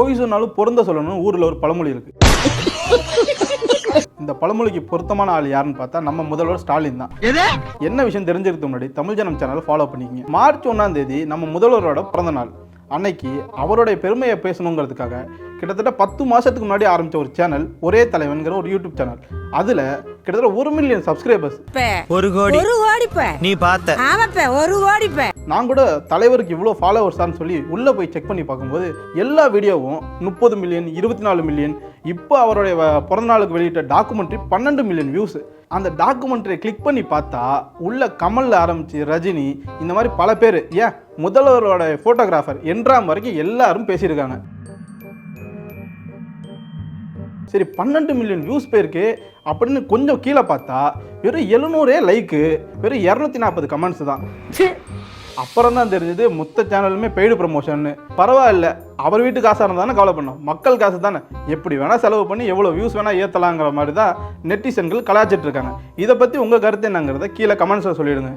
பொய் சொன்னாலும் பொருந்த சொல்லணும் ஊரில் ஒரு பழமொழி இருக்கு. இந்த பழமொழிக்கு பொருத்தமான ஆள் யாருன்னு பார்த்தா நம்ம முதல்வர் ஸ்டாலின் தான். என்ன விஷயம் தெரிஞ்சிருக்கு முன்னாடி தமிழ் ஜனம் சேனல் ஃபாலோ பண்ணிக்கங்க. மார்ச் 1ஆம் தேதி நம்ம முதல்வரோட பிறந்த நாள். அன்னைக்கு அவருடைய பெருமையை பேசணுங்கிறதுக்காக கிட்டத்தட்ட 10 மாசத்துக்கு முன்னாடி ஆரம்பிச்ச ஒரு சேனல் ஒரே தலைவன்கிற ஒரு யூடியூப் சேனல். அதுல கிட்டத்தட்ட 1 மில்லியன் சப்ஸ்கிரைபர்ஸ். 1 கோடி நீ பார்த்த. ஆமாப்பா 1 கோடி. நான் கூட தலைவருக்கு இவ்வளோ ஃபாலோவர்ஸான்னு சொல்லி உள்ளே போய் செக் பண்ணி பார்க்கும்போது எல்லா வீடியோவும் 30 மில்லியன் 24 மில்லியன். இப்போ அவருடைய பிறந்தநாளுக்கு வெளியிட்ட டாக்குமெண்ட்ரி 12 மில்லியன் வியூஸ். அந்த டாக்குமெண்ட்ரியை கிளிக் பண்ணி பார்த்தா உள்ள கமல்ல ஆரம்பிச்சு ரஜினி இந்த மாதிரி பல பேர், ஏன் முதல்வரோட ஃபோட்டோகிராஃபர் என்றாம் வரைக்கும் எல்லாரும் பேசியிருக்காங்க. சரி 12 மில்லியன் வியூஸ் போயிருக்கு அப்படின்னு கொஞ்சம் கீழே பார்த்தா வெறும் 700 லைக்கு, வெறும் 240 கமெண்ட்ஸ் தான். அப்புறம் தான் தெரிஞ்சது மொத்த சேனலுமே பெய்டு ப்ரமோஷன்னு. பரவாயில்ல, அவர் வீட்டு காசாக இருந்தால் தானே கவலை பண்ணோம், மக்கள் காசு தானே, எப்படி வேணால் செலவு பண்ணி எவ்வளோ வியூஸ் வேணால் ஏற்றலாங்கிற மாதிரி தான் நெட்டிசன்கள் கலாச்சிட்டு இருக்காங்க. இதை பற்றி உங்கள் கருத்து என்னங்கிறத கீழே கமெண்ட்ஸில் சொல்லிவிடுங்க.